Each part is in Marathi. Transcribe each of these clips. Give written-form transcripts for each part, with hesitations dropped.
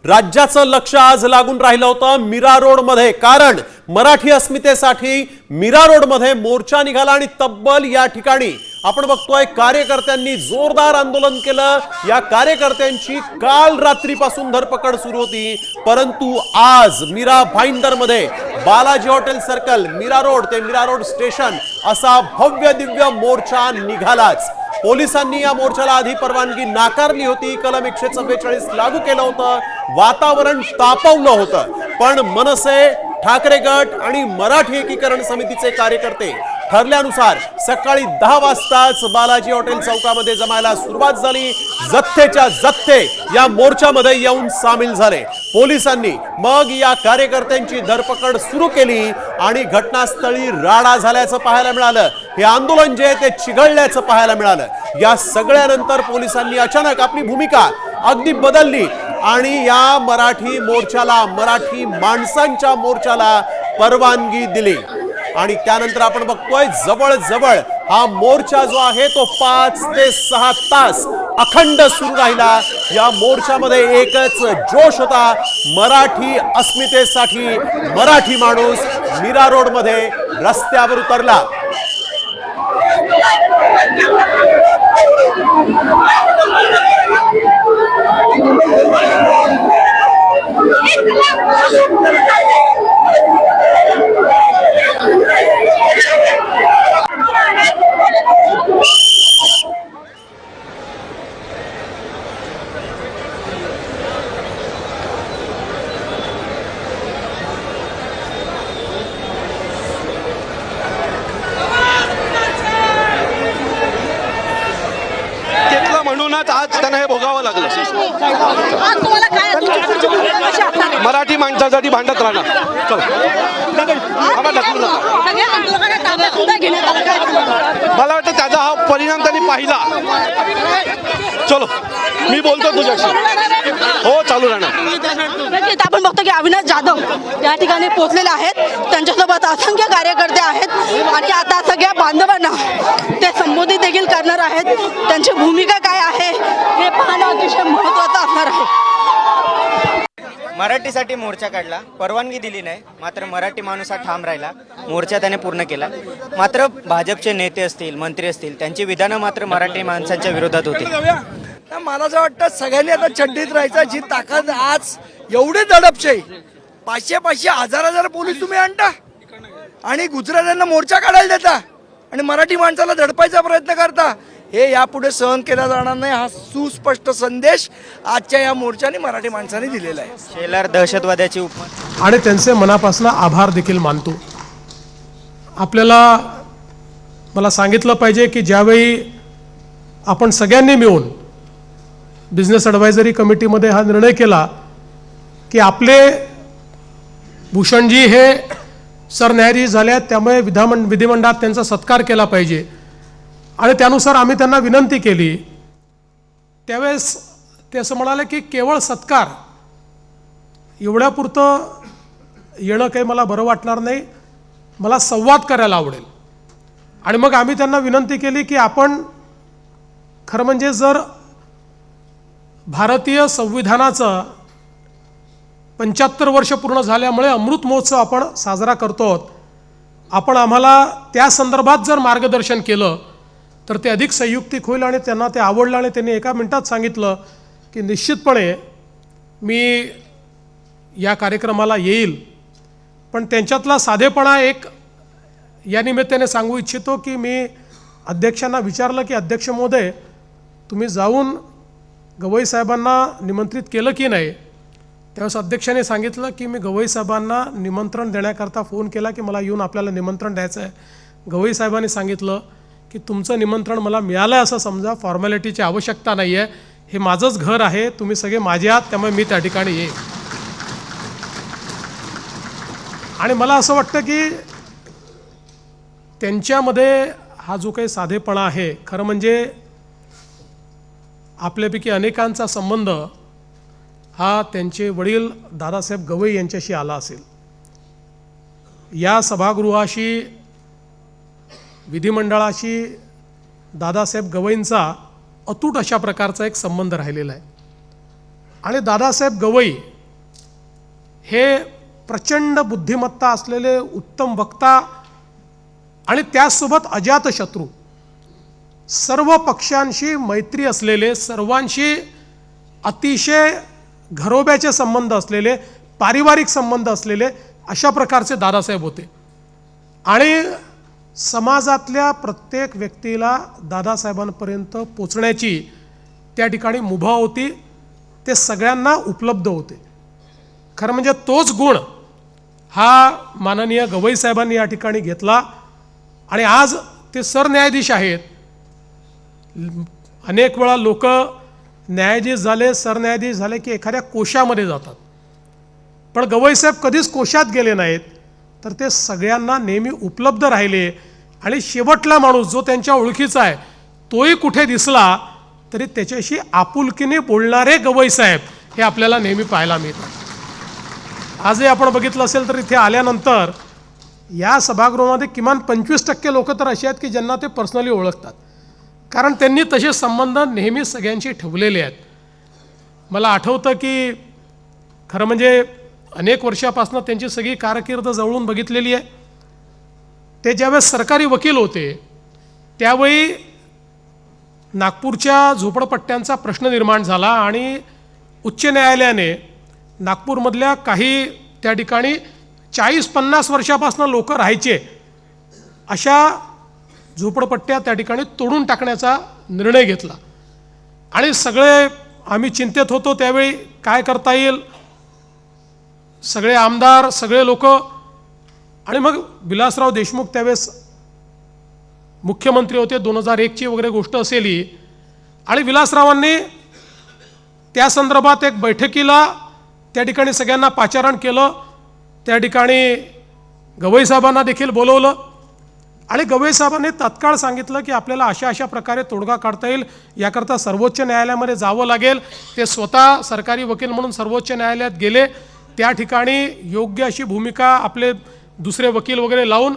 राज्याचं लक्ष आज लागून राहिलं होतं मीरा रोड मध्ये, कारण मराठी अस्मितेसाठी मीरा रोड मध्ये मोर्चा निघाला आणि तब्बल या ठिकाणी आपण बघतोय कार्यकर्त्यांनी जोरदार आंदोलन केलं। या कार्यकर्त्यांची काल रात्रीपासून धरपकड सुरू होती, परंतु आज मीरा भाईंदर मध्ये Balaji hotel circle, Mira road ते मीरा रोड स्टेशन असा भव्य दिव्य मोर्चा निघालाच। पोलिसांनी या मोर्चाला आधी परवानगी नाकारली होती, कलम 144 लागू केलं होतं, वातावरण तापवलं होतं, पण मनसे, ठाकरे गट आणि मराठी एकीकरण समितीचे कार्यकर्ते ठरल्यानुसार सकाळी 10 वाजताच बालाजी हॉटेल चौकामध्ये जमायला सुरुवात झाली। जथ्थेच्या जथ्थे या मोर्चामध्ये येऊन सामील झाले। पोलिसांनी मग या कार्यकर्त्यांची धरपकड सुरू केली आणि घटनास्थळी राडा झाल्याचं पाहायला मिळालं। हे आंदोलन जे ते चिघळल्याचं पाहायला मिळालं। या सगळ्यानंतर पोलिसांनी अचानक आपली भूमिका अगदी बदलली आणि या मराठी मोर्चाला, मराठी माणसांच्या मोर्चाला परवानगी दिली आणि त्यानंतर आपण बघतोय जवळ हा मोर्चा जो आहे तो 5 ते 6 तास अखंड सुरू राहिला। या मोर्चामध्ये एकच जोश होता, मराठी अस्मितेसाठी मराठी माणूस मीरा रोड मध्ये रस्त्यावर उतरला। म्हणूनच आज त्यांना हे भोगावं लागलं। मराठी माणसासाठी भांडत राहणार। मला वाटतं त्याचा हा परिणाम त्यांनी पाहिला। चलो मी बोलतो तुझ्याशी। हो चालू राहणार। आपण बघतो की अविनाश जाधव या ठिकाणी पोहोचलेले आहेत, त्यांच्यासोबत असंख्य कार्यकर्ते आहेत आणि आता सगळ्या बांधवांना ते संबोधित देखील करणार आहेत। त्यांची भूमिका काय आहे हे पाहणं अतिशय महत्त्वाचं असणार आहे। मराठीसाठी मोर्चा काढला, परवानगी दिली नाही, मात्र मराठी माणूस हा ठाम राहिला, मोर्चा त्याने पूर्ण केला। मात्र भाजपचे नेते असतील, मंत्री असतील, त्यांची विधानं मात्र मराठी माणसांच्या विरोधात होती। मला असं वाटतं सगळ्यांनी आता चड्डीत राहायचा। जी ताकद आज एवढी दडपशाही, 500 हजार पोलीस तुम्ही आणता आणि गुजरात्यांना मोर्चा काढायला देता आणि मराठी माणसाला दडपायचा प्रयत्न करता, हे यापुढे सहन केला जाणार नाही। हा सुस्पष्ट संदेश आजच्या या मोर्चाने मराठी माणसाने दिलेला आहे। शेलार दहशतवाद्याची उपमा आणि त्यांचे मनापासून आभार देखील मानतो। मला सांगितलं पाहिजे की ज्यावेळी आपण सगळ्यांनी मिळून बिझनेस ॲडवायझरी कमिटीमध्ये हा निर्णय केला की आपले भूषणजी हे सरन्यायाधीश झाले आहेत, त्यामुळे विधिमंडळात त्यांचा सत्कार केला पाहिजे आणि त्यानुसार आम्ही त्यांना विनंती केली। त्यावेळेस ते असं म्हणाले की केवळ सत्कार एवढ्यापुरतं येणं काही मला बरं वाटणार नाही, मला संवाद करायला आवडेल। आणि मग आम्ही त्यांना विनंती केली की आपण खरं म्हणजे जर भारतीय संविधानाचं 75 वर्ष पूर्ण झाल्यामुळे अमृत महोत्सव आपण साजरा करतो आहोत, आपण आम्हाला त्या संदर्भात जर मार्गदर्शन केलं तर ते अधिक संयुक्तिक होईल। आणि त्यांना ते आवडलं आणि त्यांनी एका मिनिटात सांगितलं की निश्चितपणे मी या कार्यक्रमाला येईल। पण त्यांच्यातला साधेपणा एक या निमित्ताने सांगू इच्छितो की मी अध्यक्षांना विचारलं की अध्यक्ष महोदय, तुम्ही जाऊन गवई साहेबांना निमंत्रित केलं की नाही? त्यावेळेस अध्यक्षाने सांगितलं की मी गवई साहेबांना निमंत्रण देण्याकरता फोन केला की मला येऊन आपल्याला निमंत्रण द्यायचं आहे। गवई साहेबांनी सांगितलं की तुमचं निमंत्रण मला मिळालं आहे असं समजा, फॉर्मॅलिटीची आवश्यकता नाही आहे, हे माझंच घर आहे, तुम्ही सगळे माझे आहात, त्यामुळे मी त्या ठिकाणी येईन। आणि मला असं वाटतं की त्यांच्यामध्ये हा जो काही साधेपणा आहे, खरं म्हणजे आपल्यापैकी अनेकांचा संबंध हा त्यांचे वडील दादासाहेब गवई यांच्याशी आला असेल। या सभागृहाशी, विधिमंडळाशी दादासाहेब गवईंचा अतूट अशा प्रकारचा एक संबंध राहिलेला आहे। आणि दादासाहेब गवई हे प्रचंड बुद्धिमत्ता असलेले उत्तम वक्ता आणि त्याचसोबत अजातशत्रू, सर्व पक्षांशी मैत्री असलेले, सर्वांशी अतिशय घरोब्याचे संबंध असलेले, पारिवारिक संबंध असलेले अशा प्रकारचे दादासाहेब होते. आणि समाजातल्या प्रत्येक व्यक्तीला दादासाहेबांपर्यंत पोचण्याची त्या ठिकाणी मुभा होती. ते सगळ्यांना उपलब्ध होते. खरं म्हणजे तोच गुण हा माननीय गवई साहेबांनी या ठिकाणी घेतला आणि आज ते सरन्यायाधीश आहेत. अनेक वेळा लोक न्यायाधीश झाले, सरन्यायाधीश झाले की एखाद्या कोशामध्ये जातात, पण गवई साहेब कधीच कोशात गेले नाहीत. तर ते सगळ्यांना नेहमी उपलब्ध राहिले आणि शेवटला माणूस जो त्यांच्या ओळखीचा आहे तोही कुठे दिसला तरी त्याच्याशी आपुलकीने बोलणारे गवई साहेब हे आपल्याला नेहमी पाहायला मिळतात. आजही आपण बघितलं असेल तर इथे आल्यानंतर या सभागृहामध्ये किमान 25% लोक तर असे आहेत की ज्यांना ते पर्सनली ओळखतात, कारण त्यांनी तसे संबंध नेहमी सगळ्यांशी ठेवलेले आहेत. मला आठवतं की खरं म्हणजे अनेक वर्षापासून त्यांची सगळी कारकीर्द जवळून बघितलेली आहे. ते ज्यावेळेस सरकारी वकील होते त्यावेळी नागपूरच्या झोपडपट्ट्यांचा प्रश्न निर्माण झाला आणि उच्च न्यायालयाने नागपूरमधल्या काही त्या ठिकाणी 40-50 वर्षापासून लोक राहायचे अशा झोपडपट्ट्या त्या ठिकाणी तोडून टाकण्याचा निर्णय घेतला. आणि सगळे आम्ही चिंतेत होतो त्यावेळी काय करता येईल, सगळे आमदार, सगळे लोक. आणि मग विलासराव देशमुख त्यावेळेस मुख्यमंत्री होते, 2001ची वगैरे गोष्ट असेल ही. आणि विलासरावांनी त्या संदर्भात एक बैठकीला त्या ठिकाणी सगळ्यांना पाचारण केलं. त्या ठिकाणी गवई साहेबांना देखील बोलवलं आणि गवई साहेबांनी तात्काळ सांगितलं की आपल्याला अशा अशा प्रकारे तोडगा काढता येईल, याकरता सर्वोच्च न्यायालयामध्ये जावं लागेल. ते स्वतः सरकारी वकील म्हणून सर्वोच्च न्यायालयात गेले. त्या ठिकाणी योग्य अशी भूमिका आपले दुसरे वकील वगैरे लावून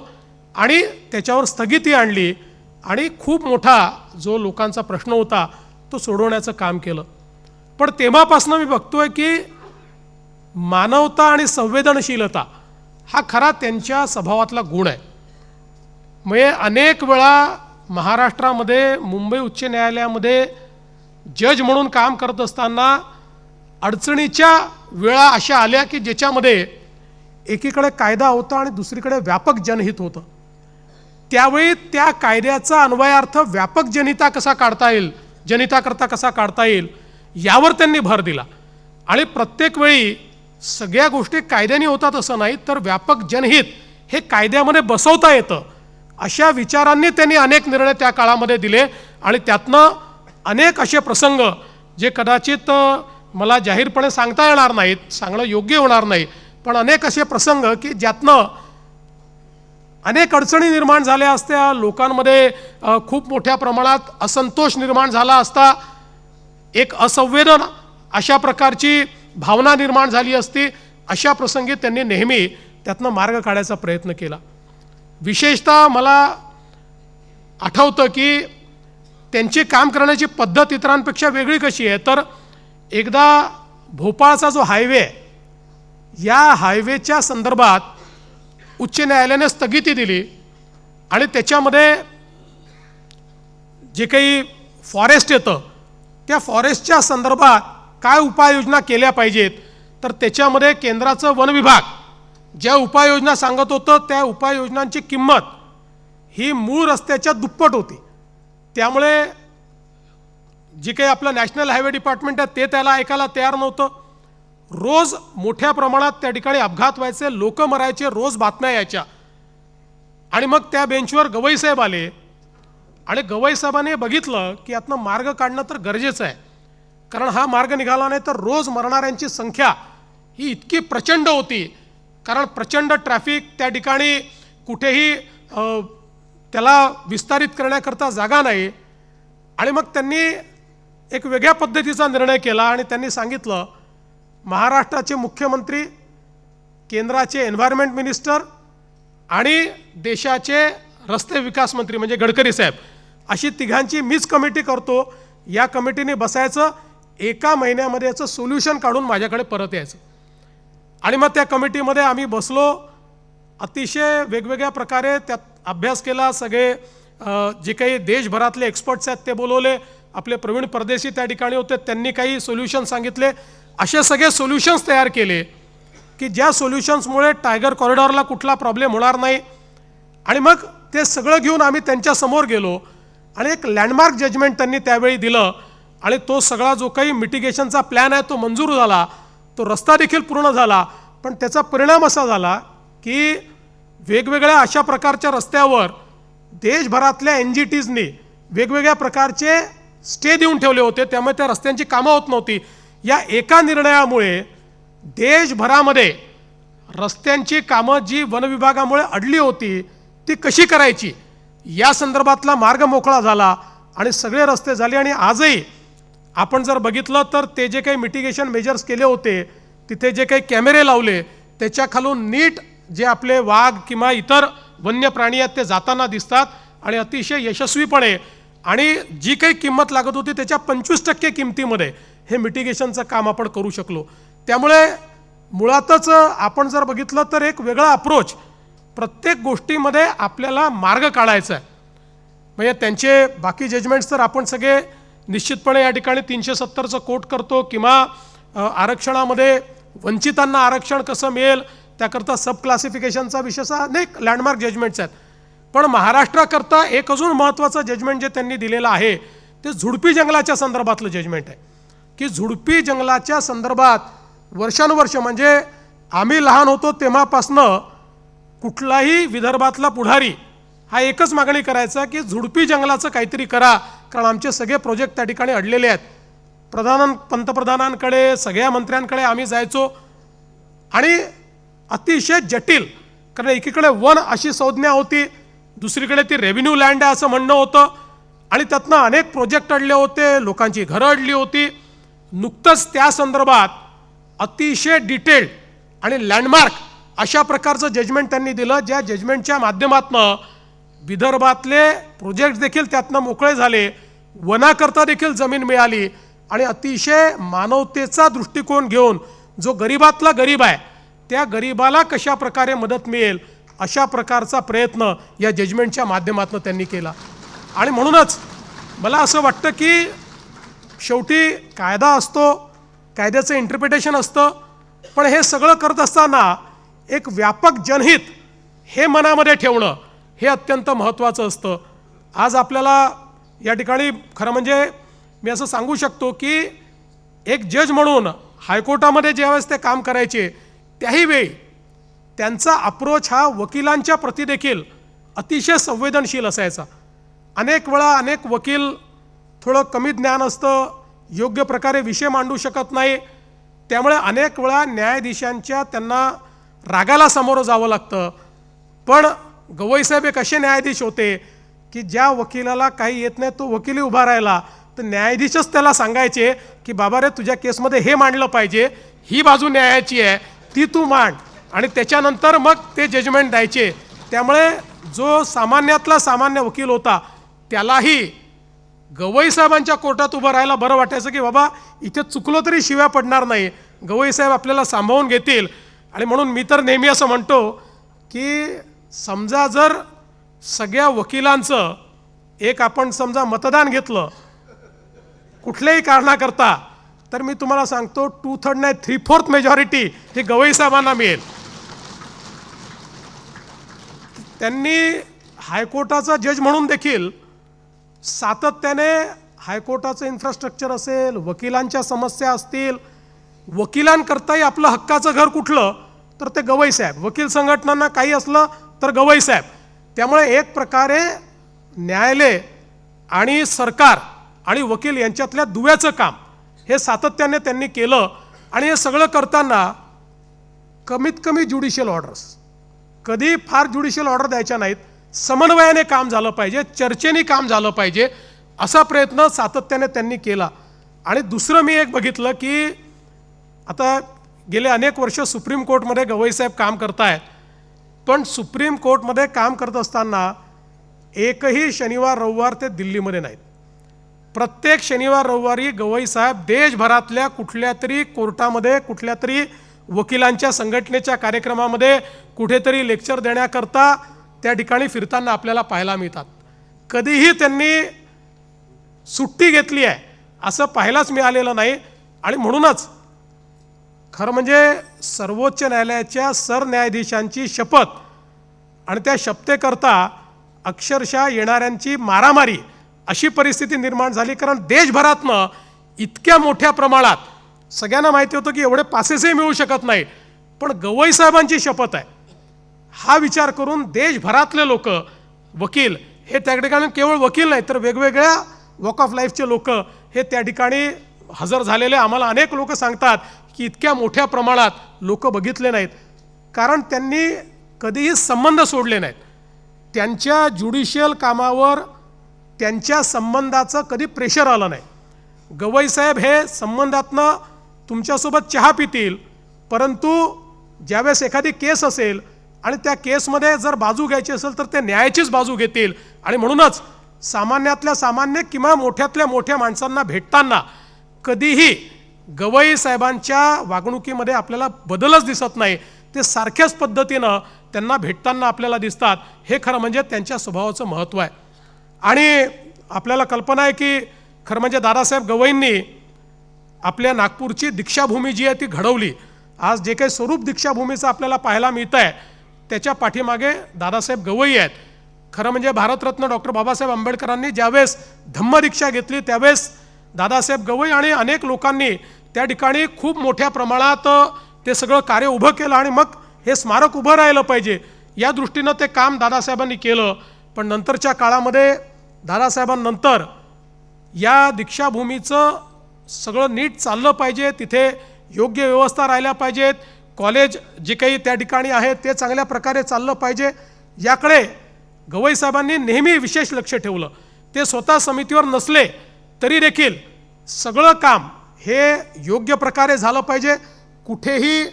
आणि त्याच्यावर स्थगिती आणली आणि खूप मोठा जो लोकांचा प्रश्न होता तो सोडवण्याचं काम केलं. पण तेव्हापासून मी बघतोय की मानवता आणि संवेदनशीलता हा खरा त्यांच्या स्वभावातला गुण आहे. म्हणजे अनेक वेळा महाराष्ट्रामध्ये मुंबई उच्च न्यायालयामध्ये जज म्हणून काम करत असताना अडचणीच्या वेळा अशा आल्या की ज्याच्यामध्ये एकीकडे कायदा होता आणि दुसरीकडे व्यापक जनहित होतं. त्यावेळी त्या कायद्याचा अन्वयार्थ व्यापक जनिताकरता कसा काढता येईल यावर त्यांनी भर दिला. आणि प्रत्येक वेळी सगळ्या गोष्टी कायद्याने होतात असं नाही, तर व्यापक जनहित हे कायद्यामध्ये बसवता येतं अशा विचारांनी त्यांनी अनेक निर्णय त्या काळामध्ये दिले. आणि त्यातनं अनेक असे प्रसंग जे कदाचित मला जाहीरपणे सांगता येणार नाहीत, सांगणं योग्य होणार नाही, पण अनेक असे प्रसंग की ज्यातनं अनेक अडचणी निर्माण झाल्या असत्या, लोकांमध्ये खूप मोठ्या प्रमाणात असंतोष निर्माण झाला असता, एक असंवेदन अशा प्रकारची भावना निर्माण झाली असती. अशा प्रसंगी त्यांनी नेहमी त्यातनं मार्ग काढायचा प्रयत्न केला. विशेषतः मला आठवतं की त्यांची काम करण्याची पद्धत इतरांपेक्षा वेगळी कशी आहे, तर एकदा भोपाळचा जो हायवे आहे या हायवेच्या संदर्भात उच्च न्यायालयाने स्थगिती दिली आणि त्याच्यामध्ये जे काही फॉरेस्ट येतं त्या फॉरेस्टच्या संदर्भात काय उपाययोजना केल्या पाहिजेत, तर त्याच्यामध्ये केंद्राचं वन विभाग ज्या उपाययोजना सांगत होतं त्या उपाययोजनांची किंमत ही मूळ रस्त्याच्या दुप्पट होती. त्यामुळे जे काही आपलं नॅशनल हायवे डिपार्टमेंट आहे ते त्याला ऐकायला तयार नव्हतं. रोज मोठ्या प्रमाणात त्या ठिकाणी अपघात व्हायचे, लोक मरायचे, रोज बातम्या यायच्या. आणि मग त्या बेंचवर गवई साहेब आले आणि गवई साहेबांनी बघितलं की यातनं मार्ग काढणं तर गरजेचं आहे, कारण हा मार्ग निघाला नाही तर रोज मरणाऱ्यांची संख्या ही इतकी प्रचंड होती, कारण प्रचंड ट्रॅफिक त्या ठिकाणी, कुठेही त्याला विस्तारित करण्याकरता जागा नाही. आणि मग त्यांनी एक वेगळ्या पद्धतीचा निर्णय केला आणि त्यांनी सांगितलं महाराष्ट्राचे मुख्यमंत्री, केंद्राचे एन्व्हायरमेंट मिनिस्टर आणि देशाचे रस्ते विकास मंत्री म्हणजे गडकरी साहेब अशी तिघांची मीच कमिटी करतो. या कमिटीने बसायचं, 1 महिन्यामध्ये याचं सोल्युशन काढून माझ्याकडे परत यायचं. आणि मग त्या कमिटीमध्ये आम्ही बसलो, अतिशय वेगवेगळ्या प्रकारे त्यात अभ्यास केला. सगळे जे काही देशभरातले एक्सपर्ट्स आहेत ते बोलवले. आपले प्रवीण परदेशी त्या ठिकाणी होते, त्यांनी काही सोल्युशन सांगितले. असे सगळे सोल्युशन्स तयार केले की ज्या सोल्युशन्समुळे टायगर कॉरिडॉरला कुठला प्रॉब्लेम होणार नाही. आणि मग ते सगळं घेऊन आम्ही त्यांच्यासमोर गेलो आणि एक लँडमार्क जजमेंट त्यांनी त्यावेळी दिलं. आणि तो सगळा जो काही मिटिगेशनचा प्लॅन आहे तो मंजूर झाला, तो रस्ता देखील पूर्ण झाला. पण त्याचा परिणाम असा झाला की वेगवेगळ्या अशा प्रकारच्या रस्त्यावर देशभरातल्या NGTsनी वेगवेगळ्या प्रकारचे स्टे देऊन ठेवले होते, त्यामुळे त्या रस्त्यांची कामं होत नव्हती. या एका निर्णयामुळे देशभरामध्ये रस्त्यांची कामं जी वनविभागामुळे अडली होती ती कशी करायची या संदर्भातला मार्ग मोकळा झाला आणि सगळे रस्ते झाले. आणि आजही आपण जर बघितलं तर ते जे काही मिटिगेशन मेजर्स केले होते, तिथे जे काही कॅमेरे लावले, त्याच्या खालून नीट जे आपले वाघ किंवा इतर वन्य प्राणी आहेत ते जाताना दिसतात आणि अतिशय यशस्वीपणे. आणि जी काही किंमत लागत होती त्याच्या 25% किमतीमध्ये हे मिटिगेशनचं काम आपण करू शकलो. त्यामुळे मुळातच आपण जर बघितलं तर एक वेगळा अप्रोच, प्रत्येक गोष्टीमध्ये आपल्याला मार्ग काढायचा आहे. म्हणजे त्यांचे बाकी जजमेंट्स तर आपण सगळे निश्चितपणे या ठिकाणी 370चं कोट करतो किंवा आरक्षणामध्ये वंचितांना आरक्षण कसं मिळेल त्याकरता सब क्लासिफिकेशनचा विषय अनेक लँडमार्क जजमेंट्स आहेत. पण महाराष्ट्राकरता एक अजून महत्त्वाचं जजमेंट जे त्यांनी दिलेलं आहे ते झुडपी जंगलाच्या संदर्भातलं जजमेंट आहे की झुडपी जंगलाच्या संदर्भात वर्षानुवर्ष, म्हणजे आम्ही लहान होतो तेव्हापासनं कुठलाही विदर्भातला पुढारी हा एकच मागणी करायचा की झुडपी जंगलाचं काहीतरी करा, कारण आमचे सगळे प्रोजेक्ट त्या ठिकाणी अडलेले आहेत. पंतप्रधानांकडे सगळ्या मंत्र्यांकडे आम्ही जायचो आणि अतिशय जटिल, कारण एकीकडे वन अशी संज्ञा होती, दुसरीकडे ती रेव्हेन्यू लँड आहे असं म्हणणं होतं आणि त्यातनं अनेक प्रोजेक्ट अडले होते, लोकांची घरं अडली होती. नुकतंच त्या संदर्भात अतिशय डिटेल्ड आणि लँडमार्क अशा प्रकारचं जजमेंट त्यांनी दिलं, ज्या जजमेंटच्या माध्यमातनं विदर्भातले प्रोजेक्ट देखील त्यातनं मोकळे झाले, वनाकरता देखील जमीन मिळाली आणि अतिशय मानवतेचा दृष्टिकोन घेऊन जो गरीबातला गरीब आहे त्या गरीबाला कशा प्रकारे मदत मिळेल अशा प्रकारचा प्रयत्न या जजमेंटच्या माध्यमातून त्यांनी केला. आणि म्हणूनच मला असं वाटतं की शेवटी कायदा असतो, कायद्याचं इंटरप्रिटेशन असतं, पण हे सगळं करत असताना एक व्यापक जनहित हे मनामध्ये ठेवणं हे अत्यंत महत्त्वाचं असतं. आज आपल्याला या ठिकाणी खरं म्हणजे मी असं सांगू शकतो की एक जज म्हणून हायकोर्टामध्ये ज्यावेळेस ते काम करायचे त्याही वेळी त्यांचा अप्रोच हा वकिलांच्या प्रती देखील अतिशय संवेदनशील असायचा. अनेक वेळा अनेक वकील थोडं कमी ज्ञान असतं, योग्य प्रकारे विषय मांडू शकत नाही, त्यामुळे अनेक वेळा न्यायाधीशांच्या त्यांना रागाला सामोरं जावं लागतं. पण गवईसाहेब एक असे न्यायाधीश होते की ज्या वकिलाला काही येत नाही तो वकील उभा राहिला तर न्यायाधीशच त्याला सांगायचे की बाबा रे तुझ्या केसमध्ये हे मांडलं पाहिजे, ही बाजू न्यायाची आहे ती तू मांड, आणि त्याच्यानंतर मग ते जजमेंट द्यायचे. त्यामुळे जो सामान्यातला सामान्य वकील होता त्यालाही गवईसाहेबांच्या कोर्टात उभं राहायला बरं वाटायचं की बाबा इथे चुकलो तरी शिव्या पडणार नाही, गवईसाहेब आपल्याला सांभाळून घेतील. आणि म्हणून मी तर नेहमी असं म्हणतो की समजा जर सगळ्या वकिलांचं एक आपण समजा मतदान घेतलं कुठल्याही कारणाकरता, तर मी तुम्हाला सांगतो 2/3 नाही 3/4 मेजॉरिटी ही गवईसाहेबांना मिळेल. त्यांनी हायकोर्टाचा जज म्हणून देखील सातत्याने हायकोर्टाचं इन्फ्रास्ट्रक्चर असेल, वकिलांच्या समस्या असतील, वकिलांकरताही आपलं हक्काचं घर कुठलं तर ते गवईसाहेब, वकील संघटनांना काही असलं तर गवईसाहेब. त्यामुळे एक प्रकारे न्यायालय आणि सरकार आणि वकील यांच्यातल्या दुव्याचं काम हे सातत्याने त्यांनी केलं. आणि हे सगळं करताना कमीत कमी ज्युडिशियल ऑर्डर्स, कधी फार ज्युडिशियल ऑर्डर द्यायच्या नाहीत, समन्वयाने काम झालं पाहिजे, चर्चेने काम झालं पाहिजे, असा प्रयत्न सातत्याने त्यांनी केला. आणि दुसरं मी एक बघितलं की आता गेले अनेक वर्ष सुप्रीम कोर्टमध्ये गवईसाहेब काम करतायत, पण सुप्रीम कोर्टमध्ये काम करत असताना एकही शनिवार रविवार ते दिल्लीमध्ये नाहीत. प्रत्येक शनिवार रविवारी गवईसाहेब देशभरातल्या कुठल्या तरी कोर्टामध्ये कुठल्या तरी वकिलांच्या संघटनेच्या कार्यक्रमामध्ये कुठेतरी लेक्चर देण्याकरता त्या ठिकाणी फिरताना आपल्याला पाहायला मिळतात. कधीही त्यांनी सुट्टी घेतली आहे असं पाहायलाच मिळालेलं नाही. आणि म्हणूनच खरं म्हणजे सर्वोच्च न्यायालयाच्या सरन्यायाधीशांची शपथ आणि त्या शपथेकरता अक्षरशः येणाऱ्यांची मारामारी अशी परिस्थिती निर्माण झाली. कारण देशभरातनं इतक्या मोठ्या प्रमाणात सगळ्यांना माहिती होतं की एवढे पासेसही मिळू शकत नाहीत, पण गवई साहेबांची शपथ आहे हा विचार करून देशभरातले लोक वकील हे त्या ठिकाणी केवळ वकील नाही तर वेगवेगळ्या वॉक ऑफ लाईफचे लोक हे त्या ठिकाणी हजर झालेले. आम्हाला अनेक लोक सांगतात की इतक्या मोठ्या प्रमाणात लोक बघितले नाहीत, कारण त्यांनी कधीही संबंध सोडले नाहीत. त्यांच्या ज्युडिशियल कामावर त्यांच्या संबंधाचं कधी प्रेशर आलं नाही. गवई साहेब हे संबंधातनं तुमच्यासोबत चहा पितील, परंतु ज्यावेळेस एखादी केस असेल आणि त्या केसमध्ये जर बाजू घ्यायची असेल तर ते न्यायाचीच बाजू घेतील. आणि म्हणूनच सामान्यातल्या सामान्य किंवा मोठ्यातल्या मोठ्या माणसांना भेटताना कधीही गवई साहेबांच्या वागणुकीमध्ये आपल्याला बदलच दिसत नाही. ते सारख्याच पद्धतीनं त्यांना भेटताना आपल्याला दिसतात. हे खरं म्हणजे त्यांच्या स्वभावाचं महत्त्व आहे. आणि आपल्याला कल्पना आहे की खरं म्हणजे दादासाहेब गवईंनी आपल्या नागपूरची दीक्षाभूमी जी आहे ती घडवली. आज जे काही स्वरूप दीक्षाभूमीचं आपल्याला पाहायला मिळतं आहे त्याच्या पाठीमागे दादासाहेब गवई आहेत. खरं म्हणजे भारतरत्न डॉक्टर बाबासाहेब आंबेडकरांनी ज्यावेळेस धम्मदीक्षा घेतली त्यावेळेस दादासाहेब गवई आणि अनेक लोकांनी त्या ठिकाणी खूप मोठ्या प्रमाणात ते सगळं कार्य उभं केलं आणि मग हे स्मारक उभं राहिलं पाहिजे या दृष्टीनं ते काम दादासाहेबांनी केलं. पण नंतरच्या काळामध्ये दादासाहेबांनंतर या दीक्षाभूमीचं सगळं नीट चाललं पाहिजे, तिथे योग्य व्यवस्था राहिल्या पाहिजेत, कॉलेज जे काही त्या ठिकाणी आहे ते चांगल्या प्रकारे चाललं पाहिजे याकडे गवई साहेबांनी नेहमी विशेष लक्ष ठेवलं. ते स्वतः समितीवर नसले तरी देखील सगळं काम हे योग्य प्रकारे झालं पाहिजे, कुठेही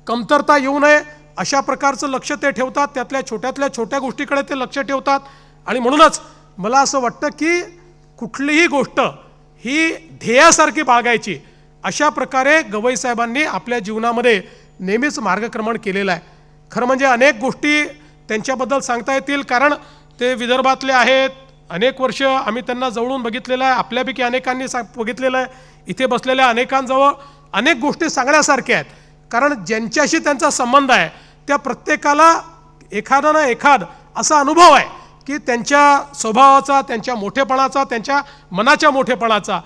कमतरता येऊ नये अशा प्रकारचं लक्ष ते ठेवतात. त्यातल्या छोट्या गोष्टीकडे ते लक्ष ठेवतात. आणि म्हणूनच मला असं वाटतं की कुठलीही गोष्ट ही ध्येयासारखी बाळगायची अशा प्रकारे गवई साहेबांनी आपल्या जीवनामध्ये नेहमीच मार्गक्रमण केलेलं आहे. खरं म्हणजे अनेक गोष्टी त्यांच्याबद्दल सांगता येतील, कारण ते विदर्भातले आहेत. अनेक वर्ष आम्ही त्यांना जवळून बघितलेलं आहे, आपल्यापैकी अनेकांनी बघितलेलं आहे. इथे बसलेल्या अनेकांजवळ अनेक गोष्टी सांगण्यासारख्या आहेत, कारण ज्यांच्याशी त्यांचा संबंध आहे त्या प्रत्येकाला एखादा ना एखाद असा अनुभव आहे की त्यांच्या स्वभावाचा, त्यांच्या मोठेपणाचा, त्यांच्या मनाच्या मोठेपणाचा.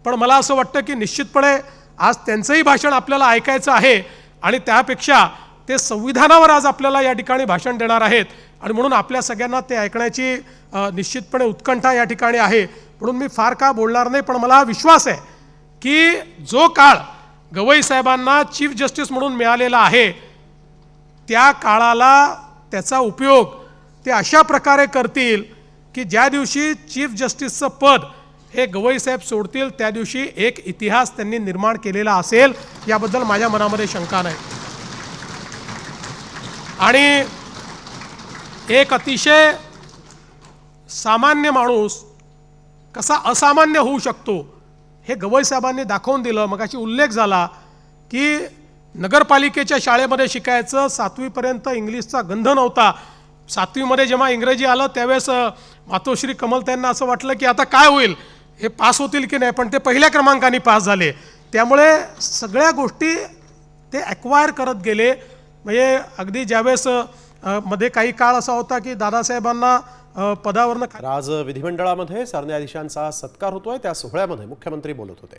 पण मला असं वाटतं की निश्चितपणे आज त्यांचंही भाषण आपल्याला ऐकायचं आहे आणि त्यापेक्षा ते संविधानावर आज आपल्याला या ठिकाणी भाषण देणार आहेत. आणि म्हणून आपल्या सगळ्यांना ते ऐकण्याची निश्चितपणे उत्कंठा या ठिकाणी आहे. म्हणून मी फार का बोलणार नाही, पण मला विश्वास आहे की जो काळ गवई साहेबांना चीफ जस्टिस म्हणून मिळालेला आहे त्या काळाला त्याचा उपयोग ते अशा प्रकारे करतील की ज्या दिवशी चीफ जस्टिसचं पद हे गवई साहेब सोडतील त्या दिवशी एक इतिहास त्यांनी निर्माण केलेला असेल याबद्दल माझ्या मनामध्ये शंका नाही. आणि एक अतिशय सामान्य माणूस कसा असामान्य होऊ शकतो हे गवई साहेबांनी दाखवून दिलं. मगाशी उल्लेख झाला की नगरपालिकेच्या शाळेमध्ये शिकायचं, 7वीपर्यंत इंग्लिशचा गंध नव्हता. 7वीमध्ये जेव्हा इंग्रजी आलं त्यावेळेस मातोश्री कमलताईंना असं वाटलं की आता काय होईल, हे पास होतील की नाही, पण ते पहिल्या क्रमांकाने पास झाले. त्यामुळे सगळ्या गोष्टी ते ॲक्वायर करत गेले. म्हणजे अगदी ज्यावेळेस मध्ये काही काळ असा होता की दादासाहेबांना पदावरनं आज विधिमंडळामध्ये सरन्यायाधीशांचा सत्कार होतोय, त्या सोहळ्यामध्ये मुख्यमंत्री बोलत होते.